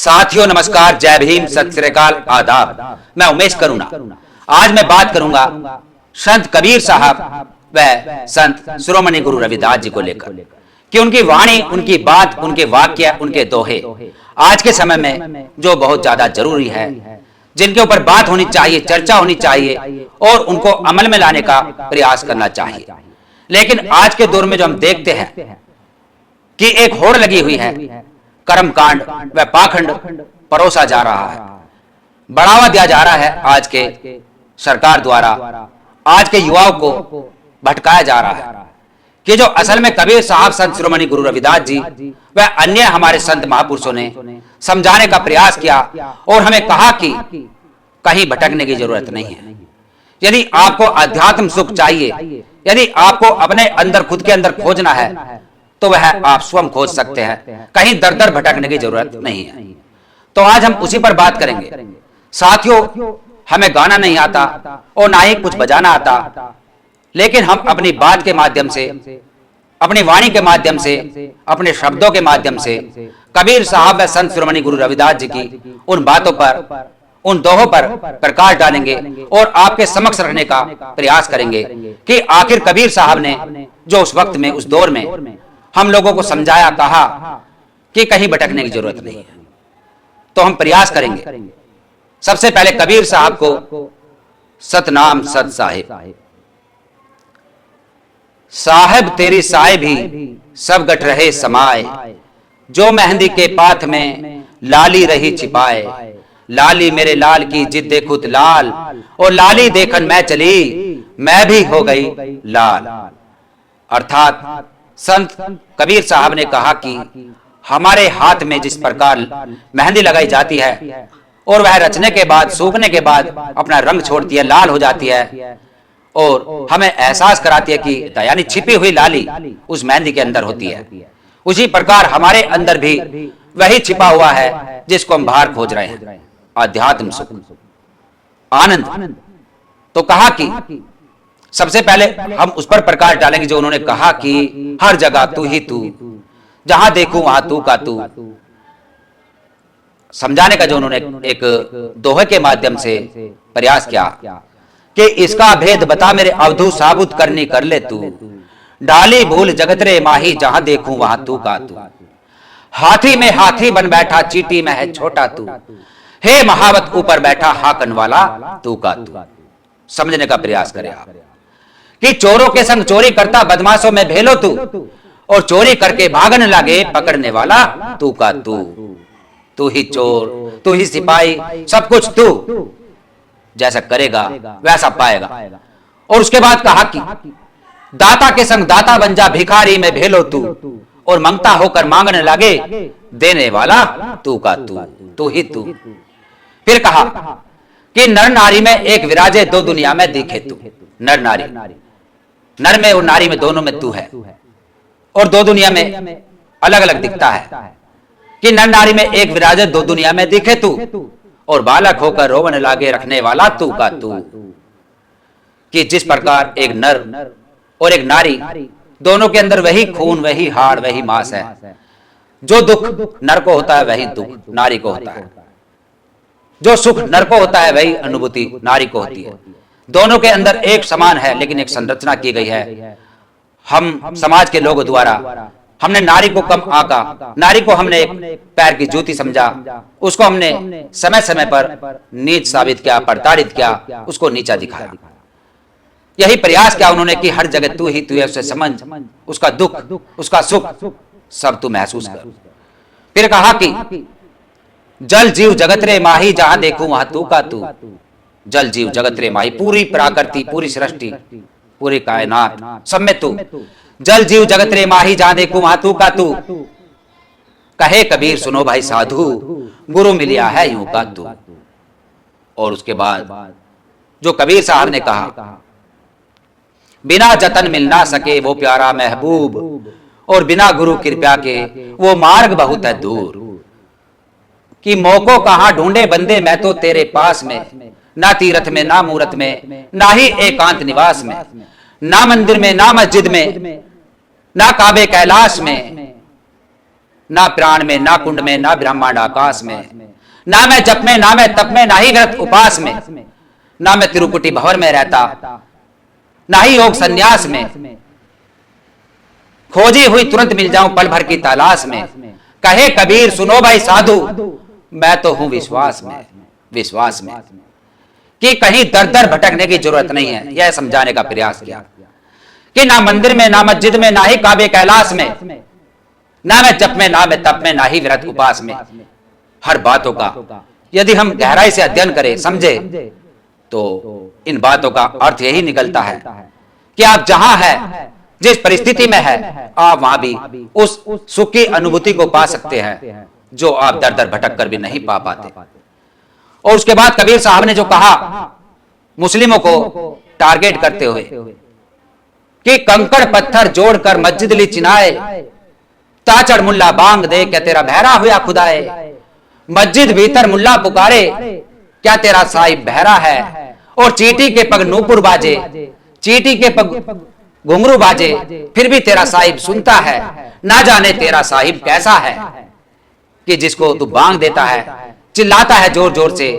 साथियों नमस्कार, जय भीम, सत श्री अकाल, आदाब। मैं उमेश करुणा। आज मैं बात करूंगा संत कबीर साहब व संत शिरोमणि गुरु रविदास जी को लेकर कि उनकी वाणी, उनकी बात, उनके वाक्य, उनके दोहे आज के समय में जो बहुत ज्यादा जरूरी है, जिनके ऊपर बात होनी चाहिए, चर्चा होनी चाहिए और उनको अमल में लाने का प्रयास करना चाहिए। लेकिन आज के दौर में जो हम देखते हैं कि एक होड़ लगी हुई है, कर्मकांड व पाखंड परोसा जा रहा है, बढ़ावा दिया जा रहा है। आज के सरकार द्वारा आज के युवाओं को भटकाया जा रहा है कि जो असल में कबीर साहब, संत शिरोमणि गुरु रविदास जी व अन्य हमारे संत महापुरुषों ने समझाने का प्रयास किया और हमें कहा कि कहीं भटकने की जरूरत नहीं है। यदि आपको अध्यात्म सुख चाहिए, यदि आपको अपने अंदर, खुद के अंदर खोजना है, तो वह आप स्वयं खोज सकते हैं। कहीं दर दर भटकने की जरूरत नहीं है। तो आज हम उसी पर बात करेंगे। साथियों, हमें गाना नहीं आता और ना ही कुछ बजाना आता, लेकिन हम अपनी बात के माध्यम से, अपनी वाणी के माध्यम से, अपने शब्दों के माध्यम से कबीर साहब व संत शिरोमणि गुरु रविदास जी की उन बातों पर, उन दोहों पर प्रकाश डालेंगे और आपके समक्ष रखने का प्रयास करेंगे कि आखिर कबीर साहब ने जो उस वक्त में, उस दौर में हम लोगों को समझाया, कहा कि कहीं भटकने की जरूरत नहीं है। तो हम प्रयास करेंगे। सबसे पहले कबीर साहब को सतनाम सत साहिब। साहिब तेरी साहिबी सब गठ रहे समाए, जो मेहंदी के पाथ में लाली रही छिपाए। लाली मेरे लाल की जिद देखुत लाल, और लाली देखन मैं चली, मैं भी हो गई लाल। अर्थात संत कबीर साहब ने कहा कि हमारे हाथ में जिस प्रकार मेहंदी लगाई जाती है और वह रचने के बाद, सूखने के बाद अपना रंग छोड़ती है, लाल हो जाती है और हमें एहसास कराती है कि यानी छिपी हुई लाली उस मेहंदी के अंदर होती है, उसी प्रकार हमारे अंदर भी वही छिपा हुआ है जिसको हम बाहर खोज रहे हैं, आध्यात्म सुख, आनंद। तो कहा कि सबसे पहले हम उस पर प्रकाश डालेंगे जो उन्होंने कहा कि हर जगह तू ही तू, जहां देखूं वहां तू का तू। समझाने का जो उन्होंने एक दोहे के माध्यम से प्रयास किया कि इसका भेद बता मेरे अवधू, साबुत करनी कर ले तू। डाली भूल जगत रे माही, जहां देखूं वहां तू का तू। हाथी में हाथी बन बैठा, चीटी में है छोटा तू। हे महावत ऊपर बैठा, हाकन वाला तू का तू। समझने का प्रयास करें आप कि चोरों के संग चोरी करता, बदमाशों में भेलो तू, और चोरी करके भागन लगे पकड़ने वाला तू का तू। तू ही चोर, तू ही सिपाही, सब कुछ तू। जैसा करेगा वैसा पाएगा। और उसके बाद कहा कि दाता के संग दाता बन जा, भिखारी में भेलो तू, और मंगता होकर मांगने लगे, देने वाला तू का तू। तू ही तू। फिर कहा कि नर नारी में एक विराजे, दो दुनिया में दिखे तू। नर नारी, नर में और नारी में, दोनों में तू है और दो दुनिया में अलग अलग दिखता है कि नर नारी में एक विराजत, दो दुनिया में दिखे तू, और बालक होकर रोवन लागे, रखने वाला तू का तू। कि जिस प्रकार एक नर और एक नारी, दोनों के अंदर वही खून, वही हाड़, वही मांस है। जो दुख नर को होता है वही दुख नारी को होता है, जो सुख नर को होता है वही अनुभूति नारी को होती है। दोनों के अंदर एक समान है, लेकिन एक संरचना की गई है। हम समाज के लोगों द्वारा हमने नारी को कम आंका, नारी को हमने एक पैर की जूती समझा, उसको हमने समय समय पर नीच साबित किया, प्रताड़ित किया, उसको नीचा दिखाया। यही प्रयास किया उन्होंने कि हर जगह तू ही तू है, उसे समझ, उसका दुख, उसका सुख सब तू महसूस कर। फिर कहा कि जल जीव जगत रे माही, जहां देखूं वहां तू का तू। जल जीव जगत रे माही, पूरी प्रकृति, पूरी सृष्टि, पूरी कायनात, सब में तू। जल जीव जगत रे माही, जहां देखूं वहां तू का तू। कहे कबीर सुनो भाई साधु, गुरु मिलिया है यूं का तू। और उसके बाद जो कबीर साहब ने कहा, बिना जतन मिल ना सके वो प्यारा महबूब, और बिना गुरु कृपा के वो मार्ग बहुत है दूर। कि मौको कहां ढूंढे बंदे, मैं तो तेरे पास में, ना तीरथ में, ना मूरत में, ना ही एकांत निवास में, ना मंदिर में, ना मस्जिद में, ना काबे कैलाश में, ना प्राण में, ना कुंड में, ना ब्रह्मांड आकाश में, ना मैं जप में, ना मैं तप में, ना ही व्रत उपास में, ना मैं तिरुकुटी भंवर में रहता, ना ही योग संन्यास में, खोजी हुई तुरंत मिल जाऊं पल भर की तलाश में। कहे कबीर सुनो भाई साधु, मैं तो हूं विश्वास में, विश्वास में, कि कहीं दर दर भटकने की जरूरत नहीं है। यह समझाने का प्रयास किया कि ना मंदिर में, ना मस्जिद में, ना ही काबे कैलाश में, ना मैं जप में, ना मैं तप में, ना ही व्रत उपास में, हर बातों का यदि हम गहराई से अध्ययन करें, समझे, तो इन बातों का अर्थ यही निकलता है कि आप जहां है, जिस परिस्थिति में है, आप वहां भी उस सुख की अनुभूति को पा सकते हैं जो आप दर दर भटक कर भी नहीं पा पाते। और उसके बाद कबीर साहब ने जो कहा मुस्लिमों को टारगेट करते हुए कि कंकड़ पत्थर जोड़कर मस्जिद ली चिनाए, ताचड़ मुल्ला बांग दे क्या तेरा बहरा हुआ खुदाए, मस्जिद भीतर मुल्ला पुकारे क्या तेरा साहिब बहरा है, और चीटी के पग नूपुर बाजे, चीटी के पग घुंघरू बाजे, फिर भी तेरा साहिब सुनता है, ना जाने तेरा साहिब कैसा है। कि जिसको तू बांग देता है, चिल्लाता है जोर जोर से,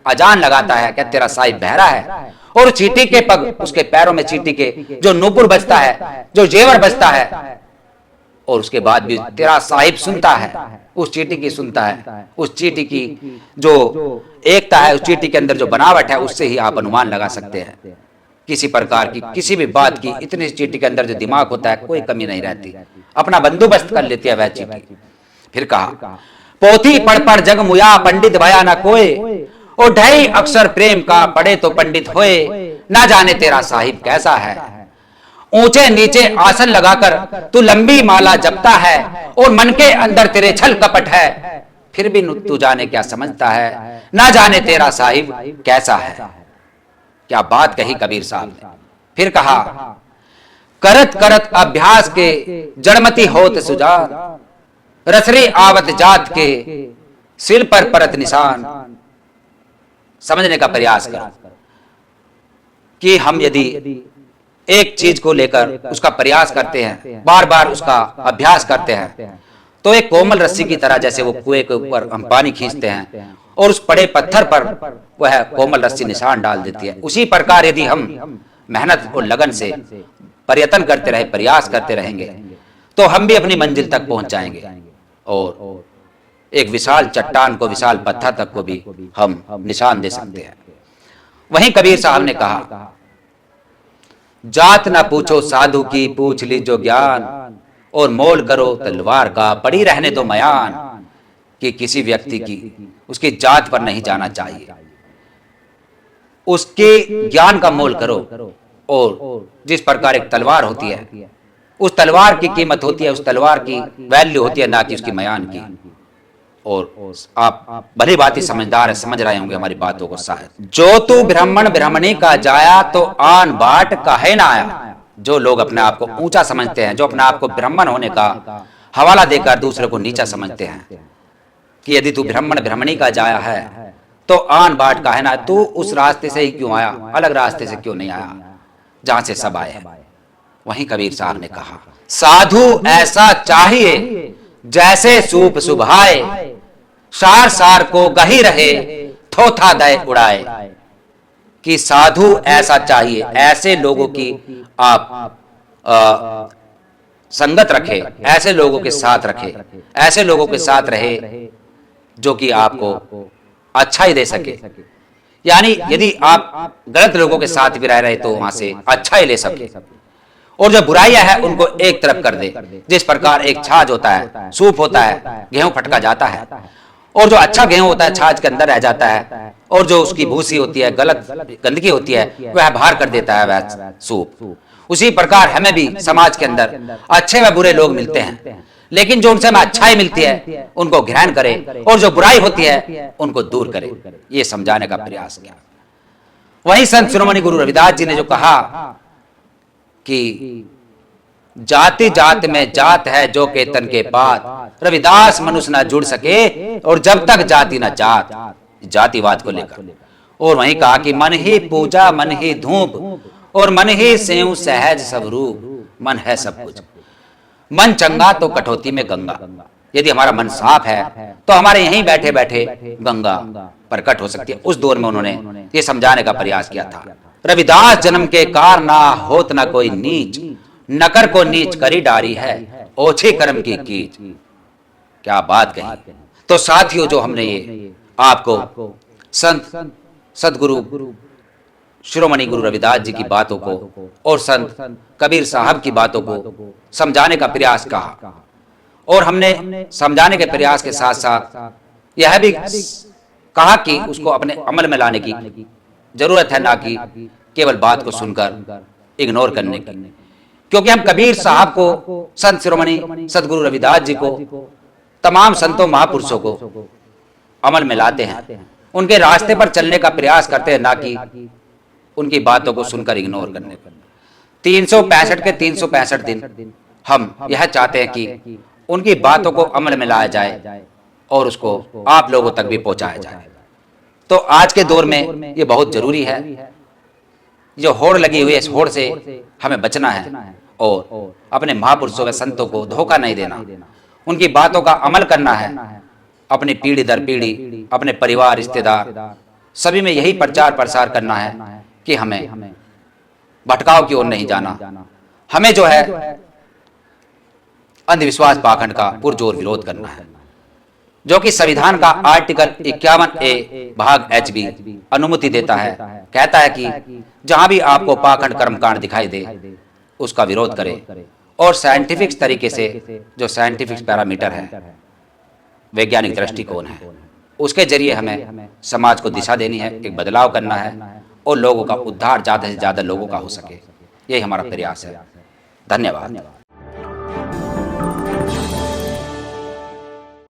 अजान लगाता है, क्या तेरा साहिब बहरा है, और चीटी के पग, उसके पैरों में चीटी के जो नूपुर बजता है, जो जेवर बजता है, और उसके बाद भी तेरा साहिब सुनता है, उस चीटी की सुनता है, उस चीटी की जो एकता है, उस चीटी के अंदर जो बनावट है, उससे ही आप अनुमान लगा सकते हैं किसी प्रकार की, किसी भी बात की। इतनी चीटी के अंदर जो दिमाग होता है, कोई कमी नहीं रहती, अपना बंदोबस्त कर लेती है वह चीटी। फिर कहा पोथी पढ़ पढ़ जग मुया, पंडित भया न कोय, और ढाई अक्षर प्रेम का पढ़े तो पंडित होए, ना जाने तेरा साहिब कैसा है। ऊंचे नीचे आसन लगाकर तू लंबी माला जपता है, और मन के अंदर तेरे छल कपट है, फिर भी तू जाने क्या समझता है, ना जाने तेरा साहिब कैसा है। क्या बात कही कबीर साहब ने। फिर कहा करत करत अभ्यास के जड़मती होत सुजान, रसरी आवत जात के सिर पर परत निशान। समझने का प्रयास कर कि हम यदि एक चीज को लेकर उसका प्रयास करते हैं, बार बार उसका अभ्यास करते हैं, तो एक कोमल रस्सी की तरह, जैसे वो कुएं के ऊपर हम पानी खींचते हैं और उस पड़े पत्थर पर वह कोमल रस्सी निशान डाल देती है, उसी प्रकार यदि हम मेहनत और लगन से प्रयत्न करते रहे, प्रयास करते रहेंगे, तो हम भी अपनी मंजिल तक पहुंच जाएंगे, और एक विशाल चट्टान को, विशाल पत्थर तक को भी हम निशान दे सकते हैं। वहीं कबीर साहब ने कहा जात ना पूछो साधु की, पूछ लीजो ज्ञान, और मोल करो तलवार का, पड़ी रहने दो मयान। कि किसी व्यक्ति की उसकी जात पर नहीं जाना चाहिए, उसके ज्ञान का मोल करो, और जिस प्रकार एक तलवार होती है, उस तलवार की कीमत होती है, उस तलवार की वैल्यू होती है, ना कि उसकी मयान की। और आप भली बात ही समझदार है, समझ रहे होंगे हमारी बातों को शायद। जो तू ब्राह्मण ब्राह्मणी का जाया, तो आन बाट काहे ना आया। जो लोग अपने आप को ऊंचा समझते हैं, जो अपने आप को ब्राह्मण होने का हवाला देकर दूसरे को नीचा समझते हैं, कि यदि तू ब्राह्मण ब्राह्मणी का जाया है तो आन बाट काहे ना, तू उस रास्ते से ही क्यों आया, अलग रास्ते से क्यों नहीं आया जहां से सब आए हैं। वहीं कबीर साहब ने कहा साधु ऐसा चाहिए जैसे सूप सुभाए, सार सार को गही रहे, थोथा दय उड़ाए। कि साधु ऐसा चाहिए, ऐसे लोगों की आप संगत रखे, ऐसे लोगों के साथ रखे, ऐसे लोगों के साथ रहे जो कि आपको अच्छा ही दे सके। यानी यदि आप गलत लोगों के साथ भी रह रहे तो वहां से अच्छा ही ले सके, और जो बुराइयां हैं उनको एक तरफ कर दे। जिस प्रकार एक छाछ होता है, सूप होता है, गेहूं फटका जाता है, और जो अच्छा गेहूं होता है छाछ के अंदर रह जाता है, और जो उसकी भूसी होती है, गलत गंदगी होती है, वह बाहर कर देता है वह सूप। उसी प्रकार हमें भी समाज के अंदर अच्छे व बुरे लोग मिलते हैं, लेकिन जो उनसे हमें अच्छाई मिलती है उनको ग्रहण करें, और जो बुराई होती है उनको दूर करें। ये समझाने का प्रयास किया। वही संत शिरोमणि गुरु रविदास जी ने जो कहा कि जाति जात में जात है जो के तन के पात, रविदास मनुष्य ना जुड़ सके और जब तक जाति ना जात, जातिवाद को लेकर। और वहीं कहा कि मन ही पूजा मन ही धूप, और मन ही सेव सहज सब रूप, मन है सब कुछ, मन चंगा तो कठौती में गंगा। यदि हमारा मन साफ है तो हमारे यहीं बैठे बैठे गंगा प्रकट हो सकती है। उस दौर में उन्होंने ये समझाने का प्रयास किया था। रविदास जन्म के कार ना होत ना कोई नीच, नकर को नीच करी डारी है, ओछे कर्म की कीच। क्या बात कही। तो साथियों, जो हमने ये आपको संत सदगुरु शिरोमणि गुरु रविदास जी की बातों को और संत कबीर साहब की बातों को समझाने का प्रयास कहा, और हमने समझाने के प्रयास के साथ साथ यह भी कहा कि उसको अपने अमल में लाने की जरूरत है, ना कि केवल बात को सुनकर इग्नोर करने की। क्योंकि हम कबीर साहब को, संत शिरोमणि सदगुरु रविदास जी को, तमाम संतों महापुरुषों को अमल में लाते हैं, उनके रास्ते पर चलने का प्रयास करते हैं, ना कि उनकी बातों को सुनकर इग्नोर करने का। 365 के 365 दिन हम यह चाहते हैं कि उनकी बातों को अमल में लाया जाए और उसको आप लोगों तक भी पहुंचाया जाए। तो आज के दौर में ये बहुत जरूरी है। जो होड़ लगी हुई है, इस होड़ से हमें बचना है और अपने महापुरुषों व संतों को धोखा नहीं देना, उनकी बातों का अमल करना है। अपनी पीढ़ी दर पीढ़ी, अपने परिवार, रिश्तेदार, सभी में यही प्रचार प्रसार करना है कि हमें भटकाव की ओर नहीं जाना। हमें जो है अंधविश्वास पाखंड का पुरजोर विरोध करना है, जो कि संविधान का आर्टिकल 51A भाग H भी अनुमति देता है। कहता है कि जहां भी आपको पाखंड कर्मकांड दिखाई दे उसका विरोध करें, और साइंटिफिक तरीके से, जो साइंटिफिक पैरामीटर है, वैज्ञानिक दृष्टिकोण है, उसके जरिए हमें समाज को दिशा देनी है, एक बदलाव करना है और लोगों का उद्धार ज़्यादा से ज़्यादा लोगों का हो सके। यही हमारा प्रयास है। धन्यवाद।